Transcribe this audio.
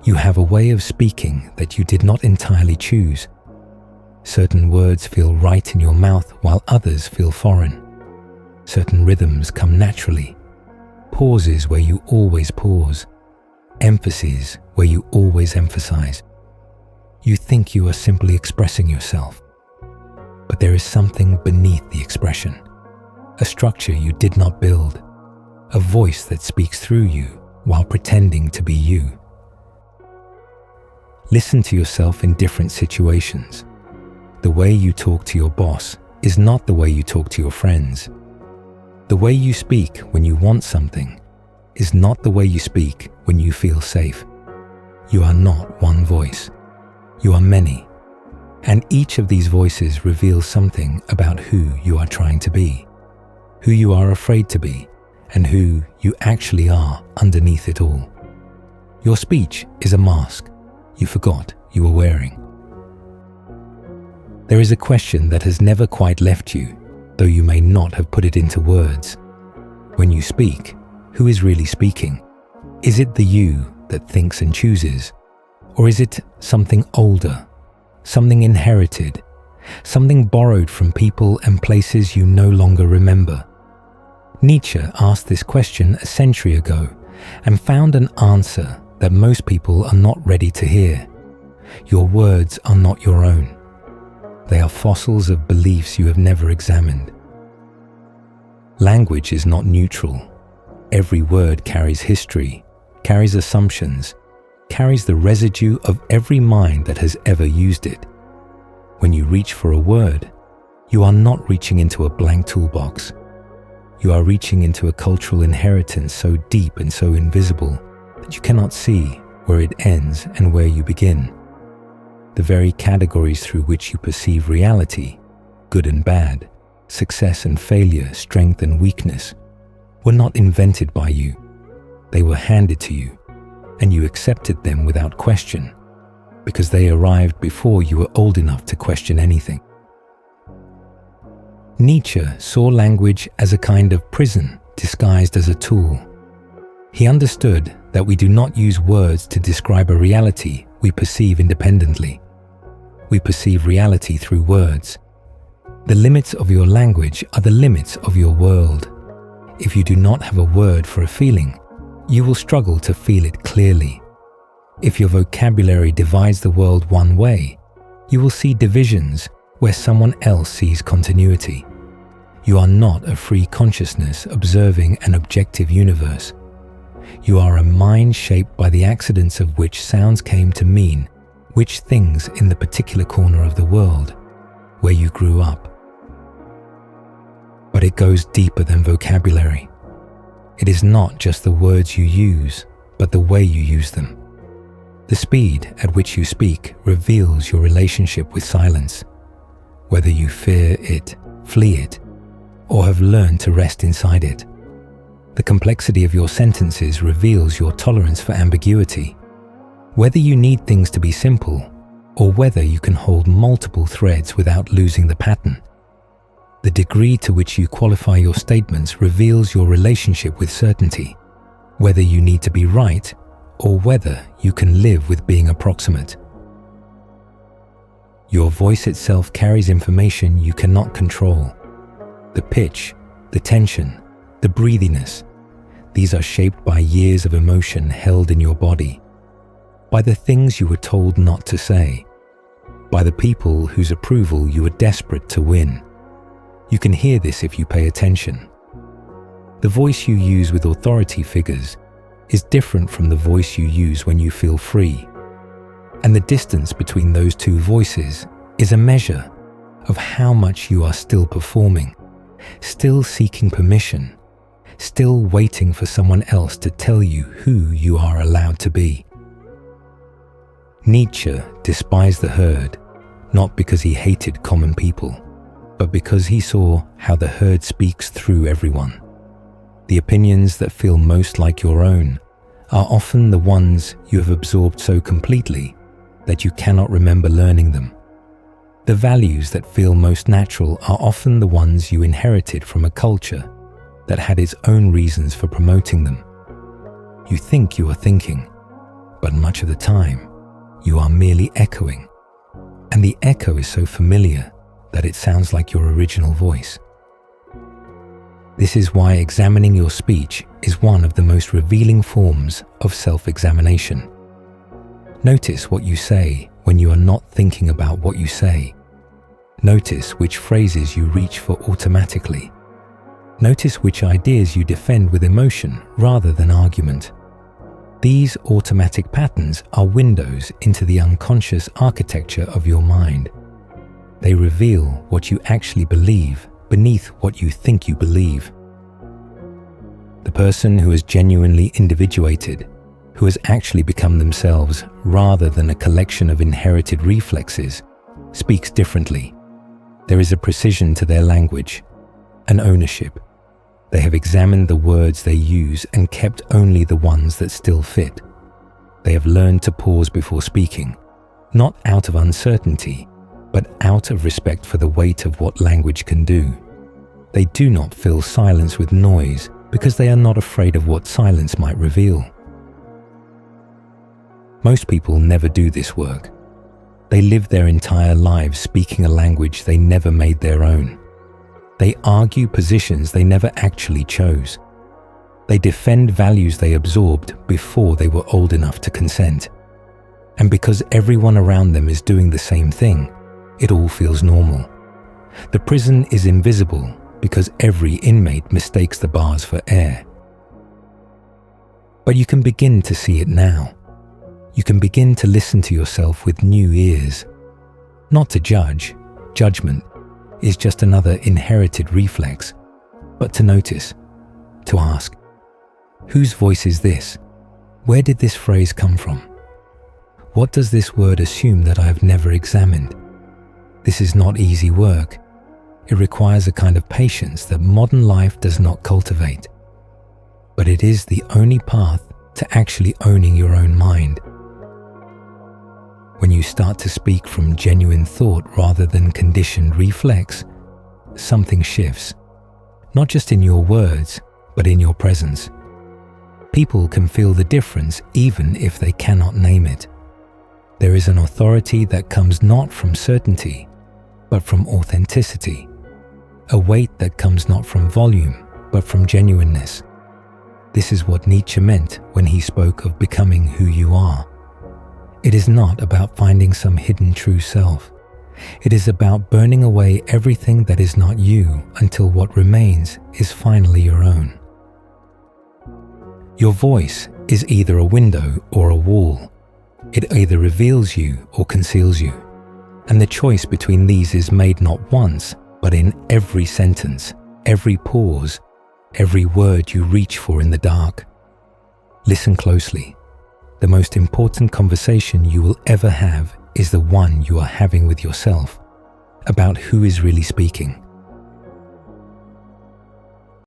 You have a way of speaking that you did not entirely choose. Certain words feel right in your mouth while others feel foreign. Certain rhythms come naturally. Pauses where you always pause. Emphases where you always emphasize. You think you are simply expressing yourself, but there is something beneath the expression. A structure you did not build. A voice that speaks through you while pretending to be you. Listen to yourself in different situations. The way you talk to your boss is not the way you talk to your friends. The way you speak when you want something is not the way you speak when you feel safe. You are not one voice. You are many. And each of these voices reveals something about who you are trying to be, who you are afraid to be, and who you actually are underneath it all. Your speech is a mask you forgot you were wearing. There is a question that has never quite left you, though you may not have put it into words. When you speak, who is really speaking? Is it the you that thinks and chooses? Or is it something older, something inherited, something borrowed from people and places you no longer remember? Nietzsche asked this question a century ago and found an answer that most people are not ready to hear. Your words are not your own. They are fossils of beliefs you have never examined. Language is not neutral. Every word carries history, carries assumptions, carries the residue of every mind that has ever used it. When you reach for a word, you are not reaching into a blank toolbox. You are reaching into a cultural inheritance so deep and so invisible that you cannot see where it ends and where you begin. The very categories through which you perceive reality, good and bad, success and failure, strength and weakness, were not invented by you. They were handed to you, and you accepted them without question, because they arrived before you were old enough to question anything. Nietzsche saw language as a kind of prison disguised as a tool. He understood that we do not use words to describe a reality we perceive independently. We perceive reality through words. The limits of your language are the limits of your world. If you do not have a word for a feeling, you will struggle to feel it clearly. If your vocabulary divides the world one way, you will see divisions where someone else sees continuity. You are not a free consciousness observing an objective universe. You are a mind shaped by the accidents of which sounds came to mean which things in the particular corner of the world where you grew up. But it goes deeper than vocabulary. It is not just the words you use, but the way you use them. The speed at which you speak reveals your relationship with silence, whether you fear it, flee it, or have learned to rest inside it. The complexity of your sentences reveals your tolerance for ambiguity, whether you need things to be simple, or whether you can hold multiple threads without losing the pattern. The degree to which you qualify your statements reveals your relationship with certainty, whether you need to be right or whether you can live with being approximate. Your voice itself carries information you cannot control. The pitch, the tension, the breathiness, these are shaped by years of emotion held in your body, by the things you were told not to say, by the people whose approval you were desperate to win. You can hear this if you pay attention. The voice you use with authority figures is different from the voice you use when you feel free. And the distance between those two voices is a measure of how much you are still performing, still seeking permission, still waiting for someone else to tell you who you are allowed to be. Nietzsche despised the herd, not because he hated common people, but because he saw how the herd speaks through everyone. The opinions that feel most like your own are often the ones you have absorbed so completely that you cannot remember learning them. The values that feel most natural are often the ones you inherited from a culture that had its own reasons for promoting them. You think you are thinking, but much of the time, you are merely echoing, and the echo is so familiar that it sounds like your original voice. This is why examining your speech is one of the most revealing forms of self-examination. Notice what you say when you are not thinking about what you say. Notice which phrases you reach for automatically. Notice which ideas you defend with emotion rather than argument. These automatic patterns are windows into the unconscious architecture of your mind. They reveal what you actually believe beneath what you think you believe. The person who has genuinely individuated, who has actually become themselves rather than a collection of inherited reflexes, speaks differently. There is a precision to their language, an ownership. They have examined the words they use and kept only the ones that still fit. They have learned to pause before speaking, not out of uncertainty, but out of respect for the weight of what language can do. They do not fill silence with noise because they are not afraid of what silence might reveal. Most people never do this work. They live their entire lives speaking a language they never made their own. They argue positions they never actually chose. They defend values they absorbed before they were old enough to consent. And because everyone around them is doing the same thing, it all feels normal. The prison is invisible because every inmate mistakes the bars for air. But you can begin to see it now. You can begin to listen to yourself with new ears. Not to judge. Judgment is just another inherited reflex. But to notice, to ask, whose voice is this? Where did this phrase come from? What does this word assume that I have never examined? This is not easy work. It requires a kind of patience that modern life does not cultivate. But it is the only path to actually owning your own mind. When you start to speak from genuine thought rather than conditioned reflex, something shifts, not just in your words, but in your presence. People can feel the difference even if they cannot name it. There is an authority that comes not from certainty, but from authenticity, a weight that comes not from volume, but from genuineness. This is what Nietzsche meant when he spoke of becoming who you are. It is not about finding some hidden true self. It is about burning away everything that is not you until what remains is finally your own. Your voice is either a window or a wall. It either reveals you or conceals you. And the choice between these is made not once, but in every sentence, every pause, every word you reach for in the dark. Listen closely. The most important conversation you will ever have is the one you are having with yourself, about who is really speaking.